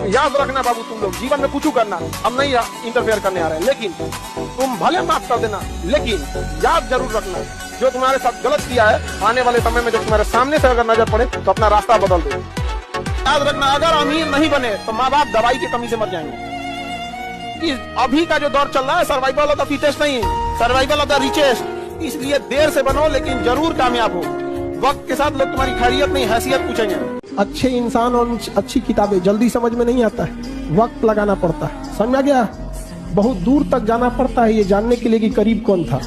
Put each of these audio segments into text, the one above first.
याद रखना बाबू, तुम लोग जीवन में कुछ करना, हम नहीं इंटरफेयर करने आ रहे हैं, लेकिन तुम भले माफ कर देना, लेकिन याद जरूर रखना जो तुम्हारे साथ गलत किया है, आने वाले समय में जब तुम्हारे सामने से अगर नजर पड़े तो अपना रास्ता बदल दो। याद रखना, अगर अमीर नहीं बने तो माँ बाप दवाई की कमी से मर जाएंगे। अभी का जो दौर चल रहा है सर्वाइवल ऑफ द फिटेस्ट नहीं, सर्वाइवल ऑफ द रिचेस्ट। इसलिए देर से बनो लेकिन जरूर कामयाब हो। वक्त के साथ लोग तुम्हारी खैरियत नहीं हैसियत पूछेंगे। अच्छे इंसान और अच्छी किताबें जल्दी समझ में नहीं आता है, वक्त लगाना पड़ता है, समझ गया? बहुत दूर तक जाना पड़ता है ये जानने के लिए कि करीब कौन था।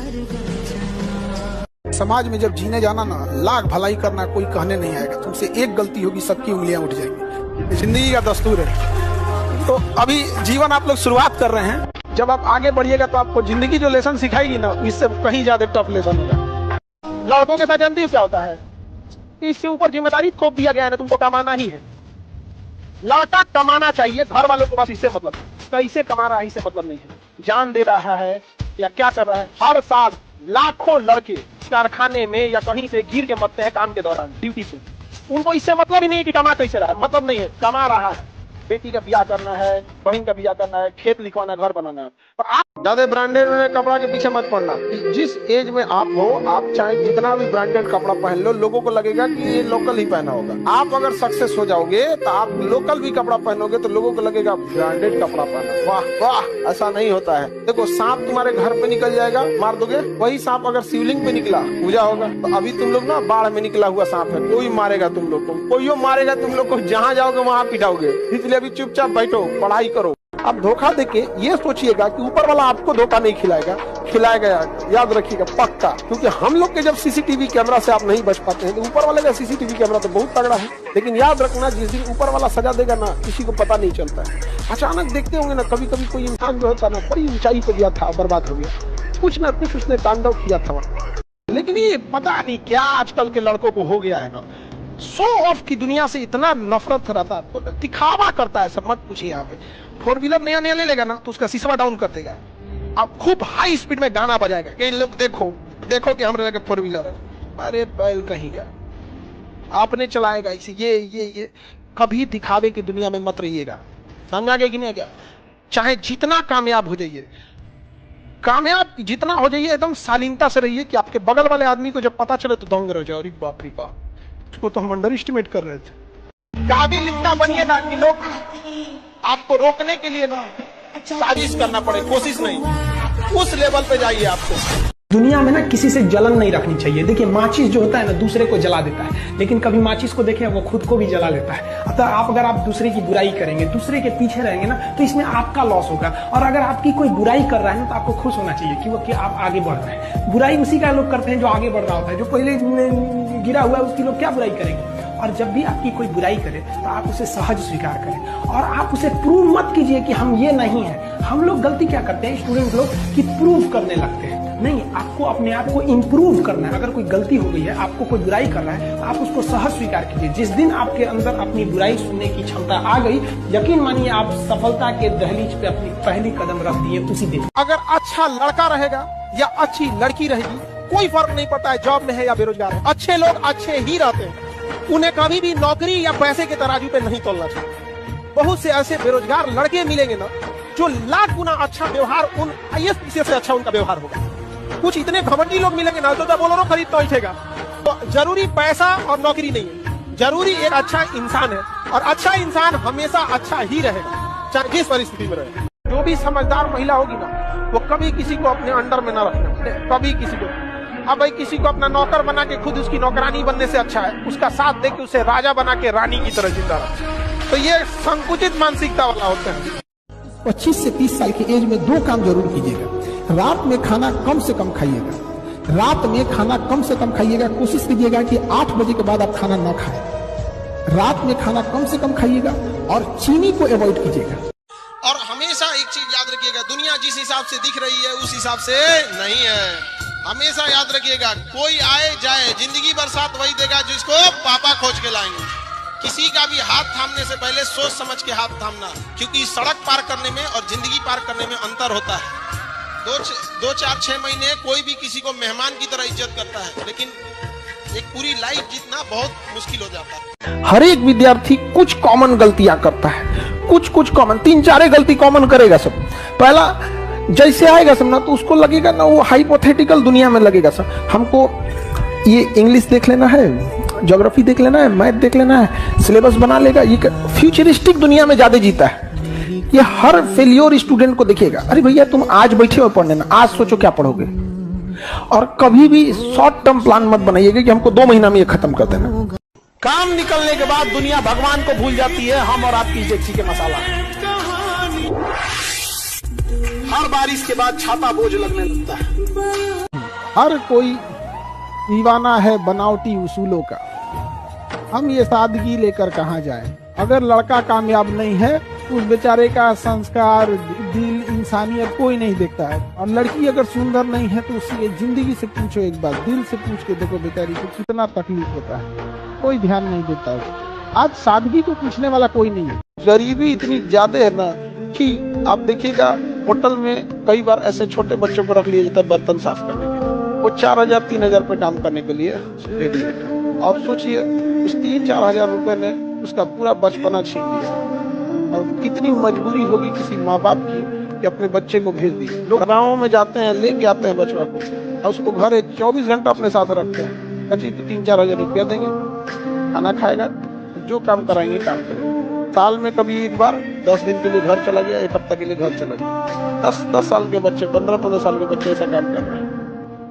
समाज में जब जीने जाना ना, लाख भलाई करना कोई कहने नहीं आएगा। तुमसे एक गलती होगी सबकी उंगलियां उठ जाएंगी, जिंदगी का दस्तूर है। तो अभी जीवन आप लोग शुरुआत कर रहे हैं, जब आप आगे बढ़िएगा तो आपको जिंदगी जो लेसन सिखाएगी ना, इससे कहीं ज्यादा टफ लेसन होगा। लड़कों के साथ जानती हो क्या होता है? इससे ऊपर जिम्मेदारी थोप दिया गया है ना, तुमको कमाना ही है। लड़का कमाना चाहिए, घर वालों को बस इससे मतलब, कैसे कमा रहा है इससे मतलब नहीं है, जान दे रहा है या क्या कर रहा है। हर साल लाखों लड़के कारखाने में या कहीं से गिर के मरते हैं काम के दौरान, ड्यूटी पे। उनको इससे मतलब ही नहीं कि कमा कैसे रहा है, मतलब नहीं है, कमा रहा है। बेटी का ब्याह करना है, बहन का ब्याह करना है, खेत लिखवाना, घर बनाना है। पर आप ज्यादा ब्रांडेड कपड़ा के पीछे मत पड़ना। जिस एज में आप हो, आप चाहे जितना भी ब्रांडेड कपड़ा पहन लो, लोगों को लगेगा कि ये लोकल ही पहना होगा। आप अगर सक्सेस हो जाओगे तो आप लोकल भी कपड़ा पहनोगे तो लोगों को लगेगा ब्रांडेड कपड़ा पहना। वाह वाह, ऐसा नहीं होता है। देखो, सांप तुम्हारे घर पे निकल जाएगा, मार दोगे। वही सांप अगर शिवलिंग पे निकला, पूजा होगा। तो अभी तुम लोग ना बाढ़ में निकला हुआ सांप है, कोई मारेगा तुम लोग को, कोई मारेगा तुम लोग को, जहाँ जाओगे वहाँ पिटाओगे। इसलिए अभी चुपचाप बैठो, पढ़ाई करो। अब धोखा देके ये सोचिएगा कि ऊपर वाला आपको धोखा नहीं खिलाएगा, खिलाएगा। याद रखिएगा पक्का, क्योंकि हम लोग के जब सीसीटीवी कैमरा से आप नहीं बच पाते हैं, तो ऊपर वाले का सीसीटीवी कैमरा तो बहुत तगड़ा है। लेकिन याद रखना, जिस दिन ऊपर वाला सजा देगा ना, किसी को पता नहीं चलता है। अचानक देखते होंगे ना, कभी कभी कोई इंसान जो होता ना, बड़ी ऊंचाई पे गया था, बर्बाद हो गया, कुछ ना कुछ उसने तांडव किया था वहाँ। लेकिन ये पता नहीं क्या आजकल के लड़कों को हो गया है ना, शो ऑफ की दुनिया से इतना नफरत रहता, तो दिखावा करता है सब। मत पूछिए। यहाँ पे 4 व्हीलर नया नया ले लेगा ना, तो उसका शीशा डाउन कर देगा, अब खूब हाई स्पीड में गाना बजाएगा कि लोग देखो देखो कि हमारे लगे 4 व्हीलर है। अरे बैल कहीं का, आपने चलाएगा इसे। ये कभी दिखावे की दुनिया में मत रहिएगा, समझा गया कि नहीं? क्या चाहे जितना कामयाब हो जाइए, कामयाब जितना हो जाइए, एकदम शालीनता से रहिए कि आपके बगल वाले आदमी को जब पता चले तो दंग रह जाओ, बाप रे बाप, उसको तो हम अंडर एस्टिमेट कर रहे थे। काबिल इतना बनिए ना कि लोग आपको रोकने के लिए ना साजिश करना पड़े, कोशिश नहीं, उस लेवल पे जाइए। आपको दुनिया में ना किसी से जलन नहीं रखनी चाहिए। देखिए, माचिस जो होता है ना, दूसरे को जला देता है, लेकिन कभी माचिस को देखे वो खुद को भी जला लेता है। अतः अगर आप दूसरे की बुराई करेंगे, दूसरे के पीछे रहेंगे ना, तो इसमें आपका लॉस होगा। और अगर आपकी कोई बुराई कर रहा है ना, तो आपको खुश होना चाहिए कि वो कि आप आगे बढ़ रहे हैं। बुराई उसी का लोग करते हैं जो आगे बढ़ रहा होता है, जो पहले गिरा हुआ है उसकी लोग क्या बुराई करेंगे। और जब भी आपकी कोई बुराई करे तो आप उसे सहज स्वीकार करें, और आप उसे प्रूव मत कीजिए कि हम ये नहीं है। हम लोग गलती क्या करते हैं स्टूडेंट लोग, कि प्रूव करने लगते हैं। नहीं, आपको अपने आप को इंप्रूव करना है। अगर कोई गलती हो गई है, आपको कोई बुराई कर रहा है, तो आप उसको सहज स्वीकार कीजिए। जिस दिन आपके अंदर अपनी बुराई सुनने की क्षमता आ गई, यकीन मानिए आप सफलता के दहलीज पे अपनी पहली कदम रख दिए उसी दिन। अगर अच्छा लड़का रहेगा या अच्छी लड़की रहेगी, कोई फर्क नहीं पड़ता है जॉब में है या बेरोजगार है। अच्छे लोग अच्छे ही रहते हैं, उन्हें कभी भी नौकरी या पैसे के तराजू पे नहीं तोलना चाहिए। बहुत से ऐसे बेरोजगार लड़के मिलेंगे ना, जो लाख गुना अच्छा व्यवहार उन IAS से अच्छा उनका व्यवहार होगा। कुछ इतने घमंडी लोग मिलेंगे ना, तो बोलेरो खरीद तो उठेगा। तो जरूरी पैसा और नौकरी नहीं है, जरूरी एक अच्छा इंसान है, और अच्छा इंसान हमेशा अच्छा ही रहेगा, चाहे जिस परिस्थिति में रहे। जो भी समझदार महिला होगी ना, वो कभी किसी को अपने अंडर में ना रखना, कभी किसी को। अब भाई किसी को अपना नौकर बना के खुद उसकी नौकरानी बनने से अच्छा है उसका साथ दे के उसे राजा बना के रानी की तरह जिंदा रहे। तो ये संकुचित मानसिकता वाला होता है। 25 से 30 साल की एज में 2 काम जरूर कीजिएगा। रात में खाना कम से कम खाइएगा, रात में खाना कम से कम खाइएगा। कोशिश कीजिएगा कि 8 बजे के बाद आप खाना ना खाएं। रात में खाना कम से कम खाइएगा और चीनी को अवॉइड कीजिएगा। और हमेशा एक चीज याद रखिएगा, दुनिया जिस हिसाब से दिख रही है उस हिसाब से नहीं है। हमेशा याद रखिएगा, कोई आए जाए, जिंदगी भर साथ वही देगा जिसको पापा खोज के लाएंगे। किसी का भी हाथ थामने से पहले सोच समझ के हाथ थामना, क्योंकि सड़क पार करने में और जिंदगी पार करने में अंतर होता है। 2, 4, 6 महीने कोई भी किसी को मेहमान की तरह इज्जत करता है, लेकिन एक पूरी लाइफ जीतना बहुत मुश्किल हो जाता है। हर एक विद्यार्थी कुछ कॉमन गलतियां करता है, कुछ कॉमन, 3-4 गलती कॉमन करेगा सब। पहला जैसे आएगा सब ना तो उसको लगेगा ना, वो हाइपोथेटिकल दुनिया में लगेगा सब। हमको ये इंग्लिश देख लेना है, ज्योग्राफी देख लेना है, मैथ देख लेना है, सिलेबस बना लेगा। ये फ्यूचरिस्टिक दुनिया में ज्यादा जीता है। ये हर फेलियर स्टूडेंट को देखिएगा, अरे भैया तुम आज बैठे हो पढ़ने ना, आज सोचो क्या पढ़ोगे। और कभी भी शॉर्ट टर्म प्लान मत बनाइएगा कि हमको 2 महीना में ये खत्म कर देना। काम निकलने के बाद दुनिया भगवान को भूल जाती है, हम और आपकी डेगची के मसाला। हर बारिश के बाद छाता बोझ लगने लगता है। हर कोई दीवाना है बनावटी उसूलों का, हम ये सादगी लेकर कहाँ जाएं। अगर लड़का कामयाब नहीं है तो उस बेचारे का संस्कार, दिल, इंसानियत कोई नहीं देखता है। और लड़की अगर सुंदर नहीं है तो उसकी जिंदगी से पूछो, एक बार दिल से पूछ के देखो बेचारी को कितना तकलीफ होता है, कोई ध्यान नहीं देता है। आज सादगी को पूछने वाला कोई नहीं है। गरीबी इतनी ज्यादा है ना कि आप देखिएगा होटल में कई बार ऐसे छोटे बच्चों को रख लिया जाता है बर्तन साफ करने के लिए, वो 4,000-3,000 रुपए काम करने के लिए दे दिए। और सोचिए उस 3-4 हजार रुपए ने उसका पूरा बचपना छीन लिया। और कितनी मजबूरी होगी किसी माँ बाप की कि अपने बच्चे को भेज दिए। लोग गाँव में जाते हैं, लेके आते हैं बचवा को और उसको घर 24 घंटा अपने साथ रखते हैं। बच्चे 3-4 हजार रुपया देंगे, खाना खाएगा, जो काम कराएंगे काम करेंगे। साल में कभी एक बार 10 दिन के लिए घर चला गया, 1 हफ्ता के लिए घर चला गया। 10 साल के बच्चे, 15-15 साल के बच्चे ऐसा काम कर रहे हैं।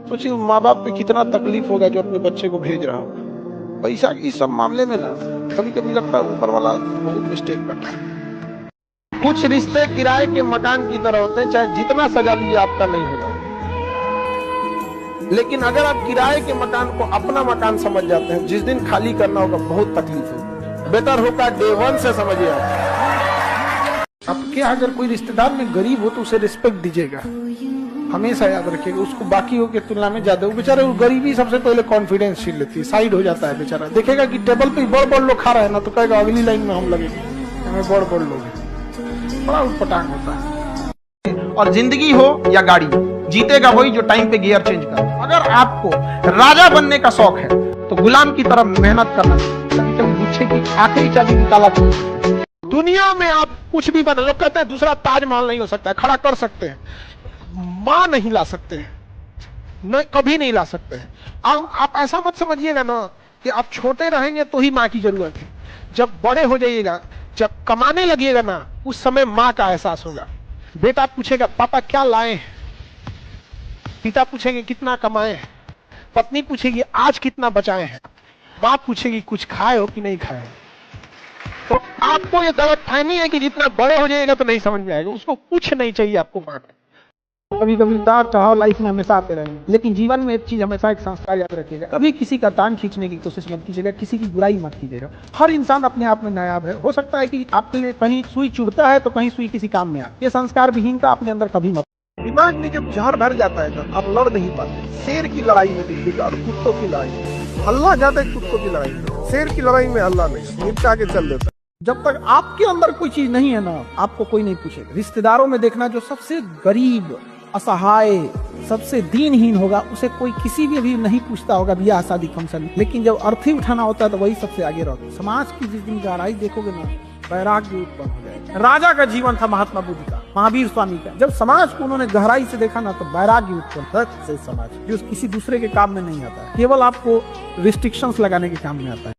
सोचिए माँ बाप पे कितना तकलीफ होगा जो अपने बच्चे को भेज रहा होगा। पैसा इस सब मामले में ना कभी कभी लगता है ऊपर वाला बहुत मिस्टेक करता है। कुछ रिश्ते किराए के मकान की तरह होते हैं, चाहे जितना सजा लीजिए आपका नहीं होगा। लेकिन अगर आप किराए के मकान को अपना मकान समझ जाते हैं, जिस दिन खाली करना होगा बहुत तकलीफ होगी। बेटर होगा डे 1 से समझिए आप। आपके अगर कोई रिश्तेदार में गरीब हो तो उसे रिस्पेक्ट दीजिएगा, हमेशा याद रखिएगा। उसको बाकी के तुलना में ज्यादा, वो बेचारे वो गरीबी सबसे पहले कॉन्फिडेंस छीन लेती है, साइड हो जाता है बेचारा। देखेगा कि टेबल पे बड़ लोग खा रहे हैं ना तो कहेगा अगली लाइन में हम लगेंगे, हमें बड़ लोग हैं। बड़ा उटपटांग होता है। और जिंदगी हो या गाड़ी, जीतेगा वही जो टाइम पे गियर चेंज कर। अगर आपको राजा बनने का शौक है तो गुलाम की तरह मेहनत करना। पूछे कि आखिरी चाबी निकाला तो दुनिया में आप कुछ भी बना, लोग कहते हैं दूसरा ताजमहल नहीं हो सकता है, खड़ा कर सकते हैं, मां नहीं ला सकते हैं, नहीं कभी नहीं ला सकते हैं। आप ऐसा मत समझिएगा ना कि आप छोटे रहेंगे तो ही माँ की जरूरत है। जब बड़े हो जाइएगा, जब कमाने लगिएगा ना, उस समय माँ का एहसास होगा। बेटा पूछेगा पापा क्या लाए हैं, पिता पूछेंगे कितना कमाए हैं, पत्नी पूछेगी आज कितना बचाए हैं, माँ पूछेगी कुछ खाए हो कि नहीं खाए। तो आपको ये गलतफहमी है कि जितना बड़े हो जाएगा तो नहीं समझ में आएगा, उसको कुछ नहीं चाहिए आपको माँ का। कभी कभी उतार चढ़ाव लाइफ में हमेशा आते रहेंगे, लेकिन जीवन में एक चीज हमेशा एक संस्कार याद रखिएगा, कभी किसी का टांग खींचने की कोशिश मत कीजिएगा, किसी की बुराई मत कीजिएगा। हर इंसान अपने आप में नायाब है। हो सकता है कि आपके लिए कहीं सुई चुभता है तो कहीं सुई किसी काम में आ। ये संस्कार विहीनता अपने अंदर कभी मत। दिमाग में जब जहर भर जाता है तो आप लड़ नहीं पाते। शेर की लड़ाई में देखिएगा और कुत्तों की लड़ाई, हल्ला ज्यादा है कुत्तों की लड़ाई में, शेर की लड़ाई में हल्ला नहीं, निपटा के चल देता है। जब तक आपके अंदर कोई चीज नहीं है ना, आपको कोई नहीं पूछेगा। रिश्तेदारों में देखना जो सबसे गरीब, असहाय, सबसे दीनहीन होगा, उसे कोई किसी भी नहीं पूछता होगा ब्याह शादी फंक्शन। लेकिन जब अर्थी उठाना होता है तो वही सबसे आगे रहता है। समाज की जिस दिन गहराई देखोगे ना, वैराग्य उत्पन्न हो जाएगा। राजा का जीवन था महात्मा बुद्ध का, महावीर स्वामी का। जब समाज को उन्होंने गहराई से देखा ना तो वैराग्य उत्पन्न से समाज जो किसी दूसरे के काम में नहीं आता है, केवल आपको रिस्ट्रिक्शंस लगाने के काम में आता है।